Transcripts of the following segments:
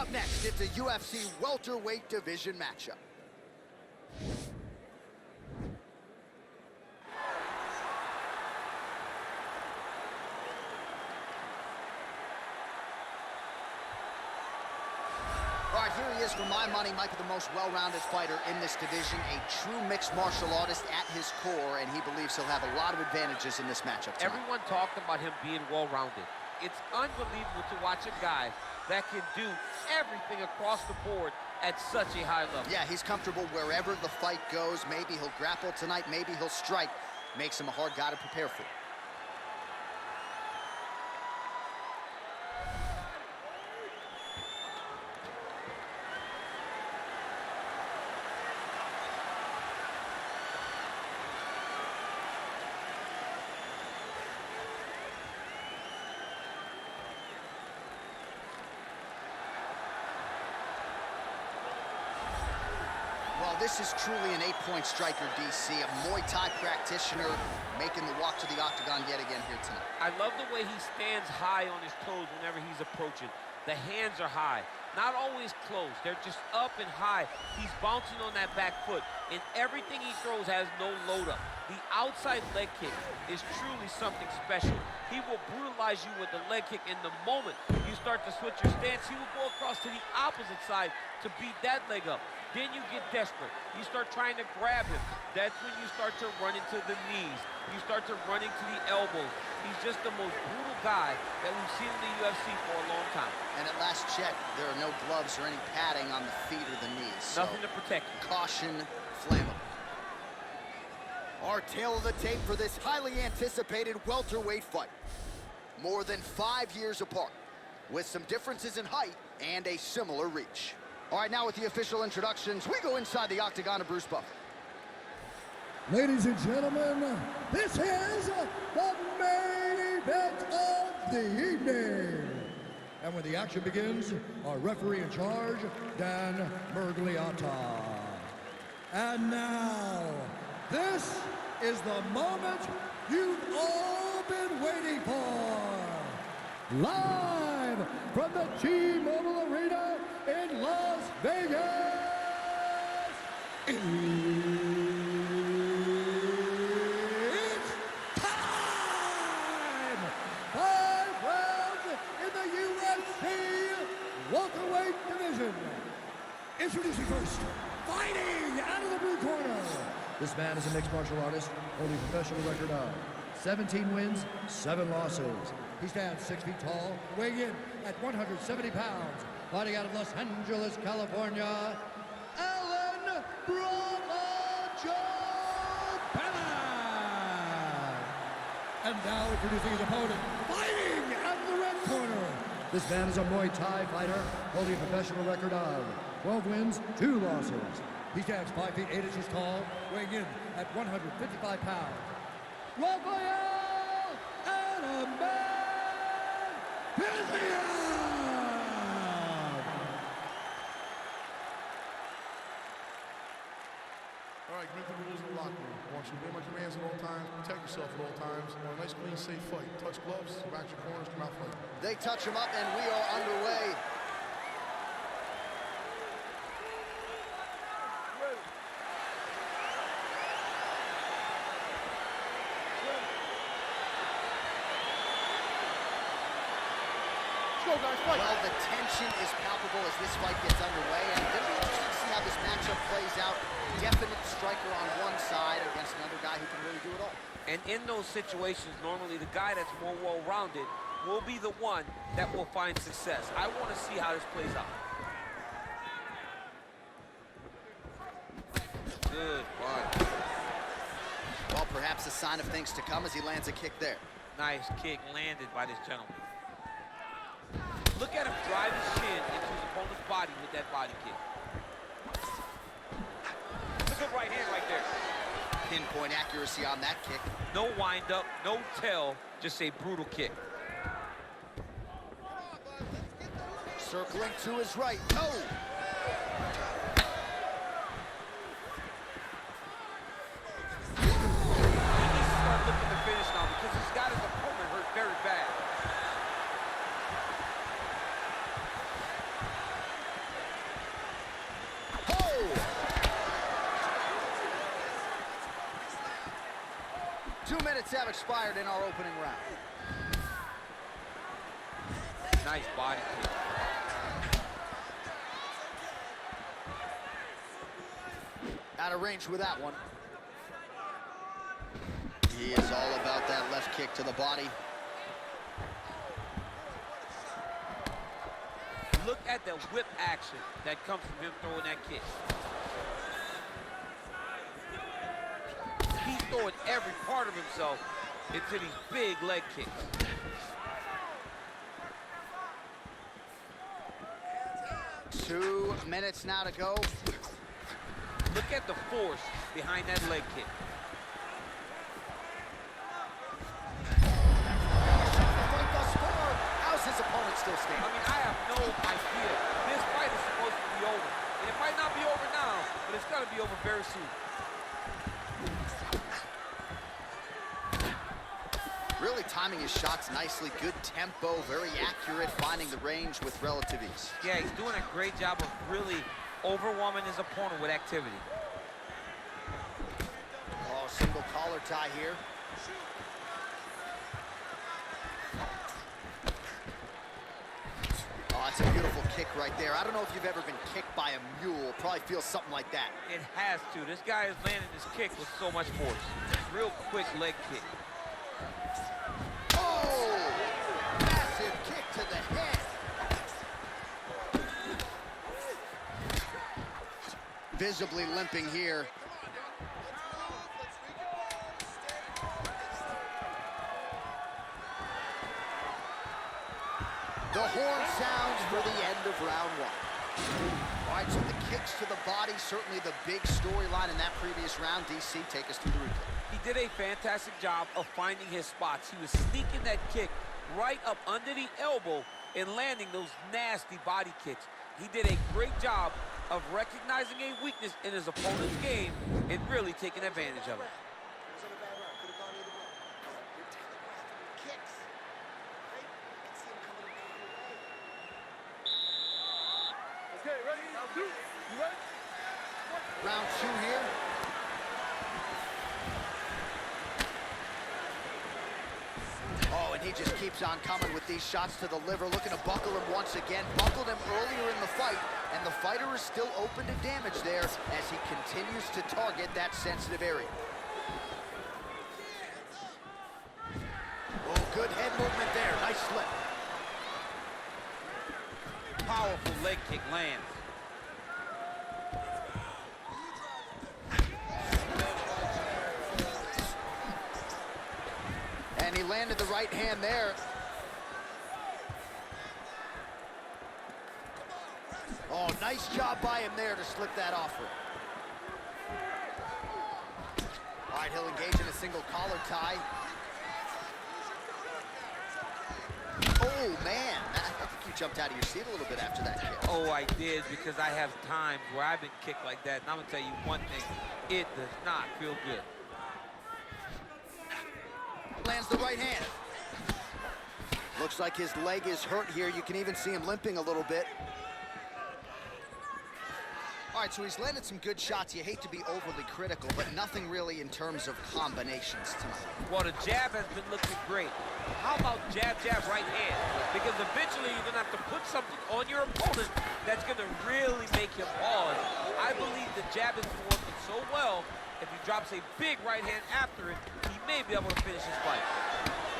Up next, it's a UFC welterweight division matchup. All right, here he is, for my money, Mike, the most well-rounded fighter in this division, a true mixed martial artist at his core, and he believes he'll have a lot of advantages in this matchup tonight. Everyone talked about him being well-rounded. It's unbelievable to watch a guy that can do everything across the board at such a high level. Yeah, he's comfortable wherever the fight goes. Maybe he'll grapple tonight, maybe he'll strike. Makes him a hard guy to prepare for. Well, this is truly an 8-point striker, DC, a Muay Thai practitioner making the walk to the octagon yet again here tonight. I love the way he stands high on his toes whenever he's approaching. The hands are high, not always closed. They're just up and high. He's bouncing on that back foot, and everything he throws has no load up. The outside leg kick is truly something special. He will brutalize you with the leg kick, and the moment you start to switch your stance, he will go across to the opposite side to beat that leg up. Then you get desperate. You start trying to grab him. That's when you start to run into the knees. You start to run into the elbows. He's just the most brutal guy that we've seen in the UFC for a long time. And at last check, there are no gloves or any padding on the feet or the knees. Nothing to protect him. Caution, flammable. Our tale of the tape for this highly anticipated welterweight fight. More than 5 years apart, with some differences in height and a similar reach. All right, now with the official introductions, we go inside the octagon of Bruce Buffer. Ladies and gentlemen, this is the main event of the evening. And when the action begins, our referee in charge, Dan Mergliata. And now, this is the moment you've all been waiting for. Live from the T-Mobile Arena in Las Vegas. It's time! 5 rounds in the UFC welterweight division. Introducing first, fighting out of the blue corner. This man is a mixed martial artist, holding a professional record of 17 wins, 7 losses. He stands 6 feet tall, weighing in at 170 pounds. Fighting out of Los Angeles, California, Alan Bravo Jouban. And now introducing his opponent, fighting out of the red corner. This man is a Muay Thai fighter, holding a professional record of 12 wins, 2 losses. He stands 5 feet 8 inches tall, weighing in at 155 pounds. Rafael Fiziev! All right, commit to the rules of the locker room. I want you to obey my commands at all times, protect yourself at all times. I want a nice, clean, safe fight. Touch gloves, back your corners, come out fight. They touch him up, and we are underway. Well, the tension is palpable as this fight gets underway, and it'll be interesting to see how this matchup plays out. Definite striker on one side against another guy who can really do it all. And in those situations, normally the guy that's more well-rounded will be the one that will find success. I want to see how this plays out. Good fight. Well, perhaps a sign of things to come as he lands a kick there. Nice kick landed by this gentleman. Look at him drive his chin into his opponent's body with that body kick. It's a good right hand right there. Pinpoint accuracy on that kick. No wind up, no tell, just a brutal kick. Circling to his right. Oh! He needs to start looking to finish now because he's got his opponent hurt very bad. 2 minutes have expired in our opening round. Nice body kick. Out of range with that one. He is all about that left kick to the body. Look at the whip action that comes from him throwing that kick. He's throwing every part of himself into these big leg kicks. 2 minutes now to go. Look at the force behind that leg kick. How's his opponent still standing? I mean, I have no idea. This fight is supposed to be over. And it might not be over now, but it's going to be over very soon. Really timing his shots nicely. Good tempo, very accurate, finding the range with relative ease. Yeah, he's doing a great job of really overwhelming his opponent with activity. Oh, single collar tie here. Oh, that's a beautiful kick right there. I don't know if you've ever been kicked by a mule. Probably feels something like that. It has to. This guy is landing this kick with so much force. Real quick leg kick. Oh! Massive kick to the head. Visibly limping here. The horn sounds for the end of round one. All right, so the kicks to the body, certainly the big storyline in that previous round. DC, take us through the replay. He did a fantastic job of finding his spots. He was sneaking that kick right up under the elbow and landing those nasty body kicks. He did a great job of recognizing a weakness in his opponent's game and really taking advantage of it. Round two here. Oh, and he just keeps on coming with these shots to the liver, looking to buckle him once again. Buckled him earlier in the fight, and the fighter is still open to damage there as he continues to target that sensitive area. Oh, good head movement there. Nice slip. Powerful leg kick lands. And he landed the right hand there. Oh, nice job by him there to slip that offer. All right, he'll engage in a single collar tie. Oh, man. I think you jumped out of your seat a little bit after that kick. Oh, I did, because I have times where I've been kicked like that. And I'm going to tell you one thing, it does not feel good. Lands the right hand. Looks like his leg is hurt here. You can even see him limping a little bit. All right, so he's landed some good shots. You hate to be overly critical, but nothing really in terms of combinations tonight. Well, the jab has been looking great. How about jab, jab, right hand? Because eventually you're going to have to put something on your opponent that's going to really make him pause. I believe the jab has been working so well, if he drops a big right hand after it, he may be able to finish his fight.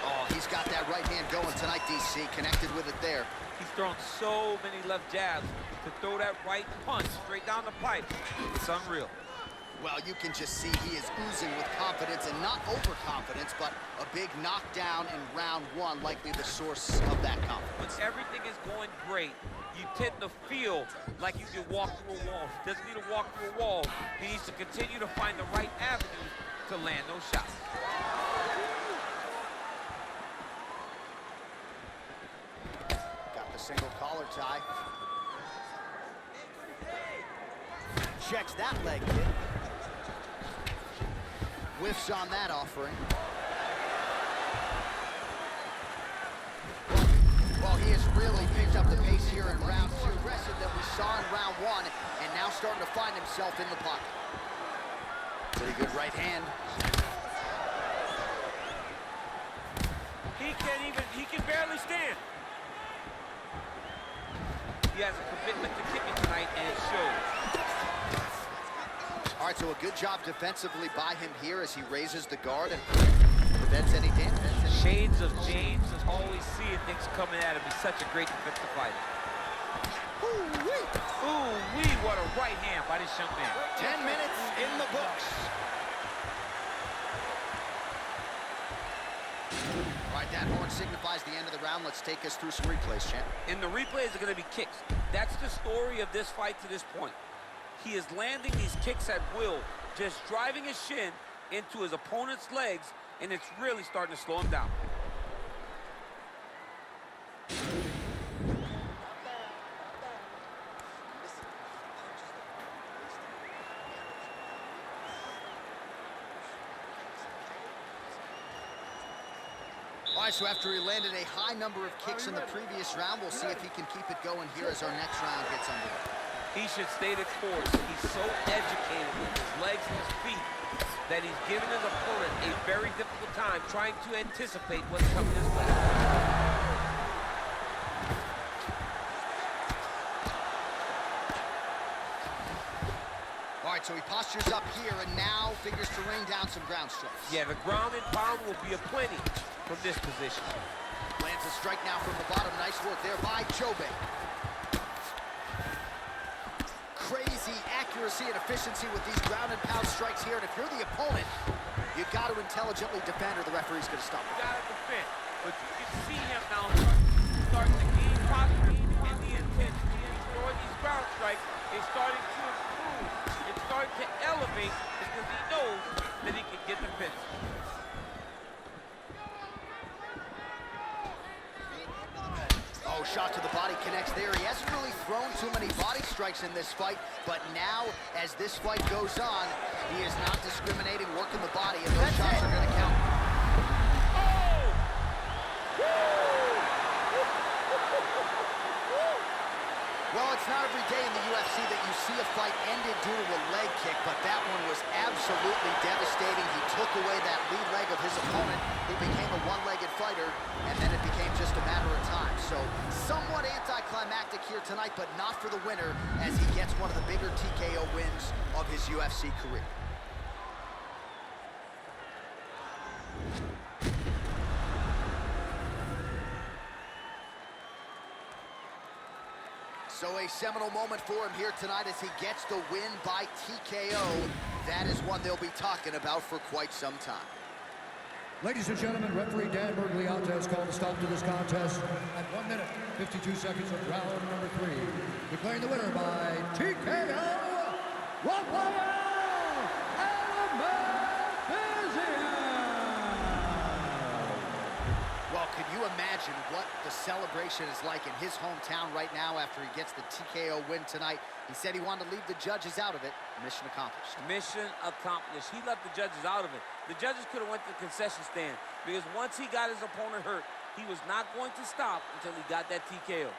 Oh, he's got that right hand going tonight, DC. Connected with it there. He's thrown so many left jabs to throw that right punch straight down the pipe. It's unreal. Well, you can just see he is oozing with confidence, and not overconfidence, but a big knockdown in round one, likely the source of that confidence. When everything is going great, you tend to feel like you can walk through a wall. He doesn't need to walk through a wall. He needs to continue to find the right avenues to land those shots. Got the single collar tie. Checks that leg kick. Whiffs on that offering. Well, he has really picked up the pace here in round two. Aggressive that we saw in round one, and now starting to find himself in the pocket. Pretty good right hand. He can barely stand. He has a commitment to kicking tonight, and it shows. All right, so a good job defensively by him here as he raises the guard and prevents any damage. Shades of James is always seeing things coming at him. He's such a great defensive fighter. Ooh-wee! Ooh-wee, what a right hand by this young man. 10 minutes in the books. All right, that horn signifies the end of the round. Let's take us through some replays, champ. And the replays are going to be kicks. That's the story of this fight to this point. He is landing these kicks at will, just driving his shin into his opponent's legs, and it's really starting to slow him down. All right, so after he landed a high number of kicks in the previous round, we'll see if he can keep it going here as our next round gets underway. He should stay the course. He's so educated with his legs and his feet that he's giving his opponent a very difficult time trying to anticipate what's coming his way. All right, so he postures up here and now figures to rain down some ground strikes. Yeah, the ground and pound will be aplenty from this position. Lands a strike now from the bottom. Nice work there by Jouban. Crazy accuracy and efficiency with these ground and pound strikes here. And if you're the opponent, you got to intelligently defend or the referee's going to stop it. You got to defend. But you can see him now starting to gain posture and the intensity and throwing these ground strikes is starting to improve. It's starting to elevate because he knows that he can get the finish. Oh, shot to the body connects there. He hasn't really thrown too many body strikes in this fight, but now, as this fight goes on, he is not discriminating, working the body, and those shots are going to count. Well, it's not every day in the UFC that you see a fight ended due to a leg kick, but that one was absolutely devastating. He took away that lead leg of his opponent, who became a one-legged fighter, and then it became just a matter of time. So, somewhat anticlimactic here tonight, but not for the winner, as he gets one of the bigger TKO wins of his UFC career. So a seminal moment for him here tonight as he gets the win by TKO. That is one they'll be talking about for quite some time. Ladies and gentlemen, referee Dan Bergliata has called a stop to this contest at 1 minute, 52 seconds of round number 3. Declaring the winner by TKO, Rafael Fiziev. Well, can you imagine what the celebration is like in his hometown right now after he gets the TKO win tonight? He said he wanted to leave the judges out of it. Mission accomplished. Mission accomplished. He left the judges out of it. The judges could have went to the concession stand because once he got his opponent hurt, he was not going to stop until he got that TKO.